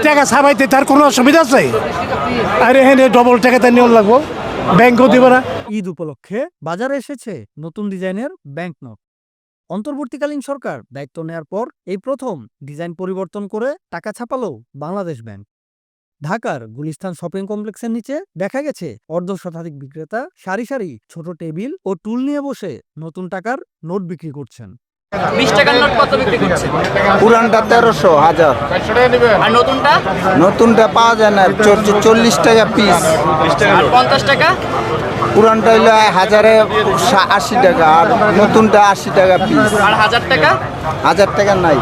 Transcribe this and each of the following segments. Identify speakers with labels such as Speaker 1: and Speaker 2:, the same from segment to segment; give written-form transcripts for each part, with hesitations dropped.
Speaker 1: টাকা ছাপাইতে তার কোনো অসুবিধা আছে? আরে হ্যাঁ, ডবল টাকাতে নিয়ম লাগবো, ব্যাংকও দিব না।
Speaker 2: ঈদ উপলক্ষে বাজারে এসেছে নতুন ডিজাইনের ব্যাংক নোট। অন্তর্বর্তীকালীন সরকার দায়িত্ব নেয়ার পর এই প্রথম ডিজাইন পরিবর্তন করে টাকা ছাপালো বাংলাদেশ ব্যাংক। ঢাকার গুলিস্তান শপিং কমপ্লেক্সের নিচে দেখা গেছে অর্ধশতাধিক বিক্রেতা সারি সারি ছোট টেবিল ও টুল নিয়ে বসে নতুন টাকার নোট বিক্রি করছেন।
Speaker 3: 20 টাকার নোট কত বিক্রি করছে?
Speaker 4: পুরানটা 1300 হাজার,
Speaker 3: আর নতুনটা?
Speaker 4: নতুনটা পাওয়া যায় না, 40 টাকা পিস।
Speaker 3: আর 50 টাকা?
Speaker 4: পুরানটা হইলো হাজারে 80 টাকা, আর নতুনটা 80 টাকা পিস।
Speaker 3: আর 1000 টাকা?
Speaker 4: 1000 টাকা নাই।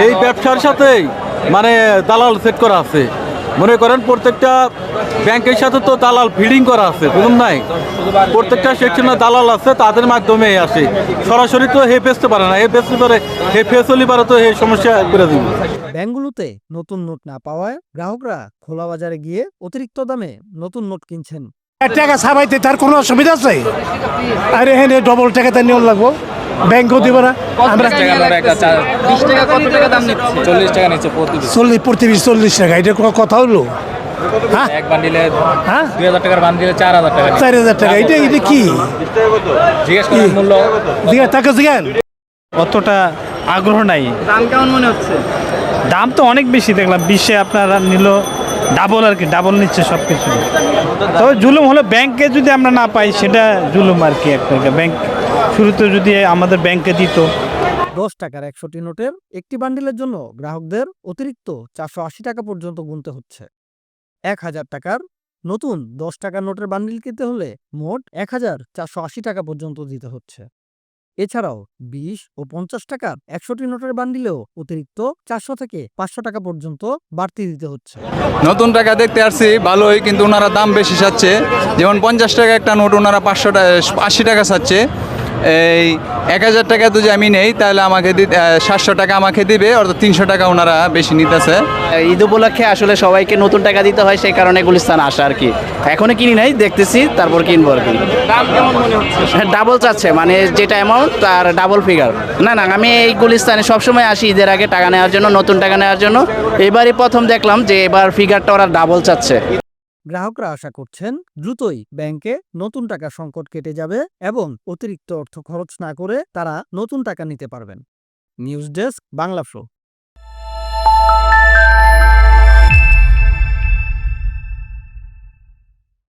Speaker 5: এই ব্যবসার সাথেই মানে দালাল সেট করা আছে। মনে করেন প্রত্যেকটা ব্যাংকের সাথে তো দালাল ফিডিং করা আছে, বুঝুন নাই? প্রত্যেকটা সেকশনে দালাল আছে, তাদের মাধ্যমে আসে। সরাসরি তো হে বেচতে পারে না, হে বেচতে পারে, হে ফেসলি পারে, তো হে সমস্যা করে দিবে।
Speaker 2: ব্যাংকগুলোতে নতুন নোট না পাওয়ায় গ্রাহকরা খোলা বাজারে গিয়ে অতিরিক্ত দামে নতুন নোট কিনছেন।
Speaker 1: টাকা ছাপাইতে তার কোনো অসুবিধা আছে? আরে হ্যাঁ, ডবল টাকাতে নিয়ম লাগবো, ব্যাংকও দিব না। আমরা
Speaker 3: 20 টাকা কত টাকা দাম নিচ্ছে?
Speaker 6: 40 টাকা নিচ্ছে প্রতি
Speaker 1: প্রতি পিস 40 টাকা, এটা কোনো কথা হলো? হ্যাঁ
Speaker 6: এক বান্ডিলে
Speaker 1: হ্যাঁ,
Speaker 6: 2000 টাকার বান্ডিলে 4000 টাকা নিচ্ছে।
Speaker 1: 4000 টাকা, এটা কি
Speaker 6: জিজ্ঞেস করার মূল্য
Speaker 1: টাকা জিগান?
Speaker 7: অতটা আগ্রহ নাই।
Speaker 3: দাম কেমন মনে হচ্ছে?
Speaker 7: দাম তো অনেক বেশি দেখলাম, 20-এ আপনারা নিল ডাবল, আর কি ডাবল নিচ্ছে সব কিছু। তবে জুলুম হলো ব্যাংকে যদি আমরা না পাই, সেটা জুলুম আর কি। একটা ব্যাংক শুরুতে যদি আমাদের ব্যাংকে দিত।
Speaker 2: 10 টাকার 100টি নোটের একটি বান্ডিলের জন্য গ্রাহকদের অতিরিক্ত 480 টাকা পর্যন্ত গুনতে হচ্ছে। 1000 টাকার নতুন 10 টাকার নোটের বান্ডিল কিনতে হলে মোট 1480 টাকা পর্যন্ত দিতে হচ্ছে। এছাড়াও 20 ও 50 টাকার 100টি নোটের বান্ডিলেও অতিরিক্ত 400 থেকে 500 টাকা পর্যন্ত বাড়তি দিতে হচ্ছে।
Speaker 8: নতুন টাকা দেখতে আসছি ভালোই, কিন্তু ওনারা দাম বেশি চাচ্ছে। যেমন 50 টাকা একটা নোট ওনারা 80 টাকা চাচ্ছে। এই 1000 টাকা যদি আমি নেই, তাহলে আমাকে 700 টাকা আমাকে দিবে, অর্থাৎ 300 টাকা ওনারা বেশি নিতেছে।
Speaker 9: ঈদ উপলক্ষে আসলে সবাইকে নতুন টাকা দিতে হয়, সেই কারণে গুলিস্তান আসা আর কি। এখনো কিনি নাই, দেখতেছি, তারপর কিনবো আর কি।
Speaker 3: দাম কেমন মনে হচ্ছে?
Speaker 9: ডাবল চাচ্ছে, মানে যেটা অ্যামাউন্ট তার ডাবল ফিগার। না না, আমি এই গুলিস্তানে সবসময় আসি ঈদের আগে টাকা নেওয়ার জন্য, নতুন টাকা নেওয়ার জন্য। এবারই প্রথম দেখলাম যে এবার ফিগারটা ওরা ডাবল চাচ্ছে।
Speaker 2: গ্রাহকরা আশা করছেন দ্রুতই ব্যাংকে নতুন টাকা সংকট কেটে যাবে এবং অতিরিক্ত অর্থ খরচ না করে তারা নতুন টাকা নিতে পারবেন। News desk, Bangla flow.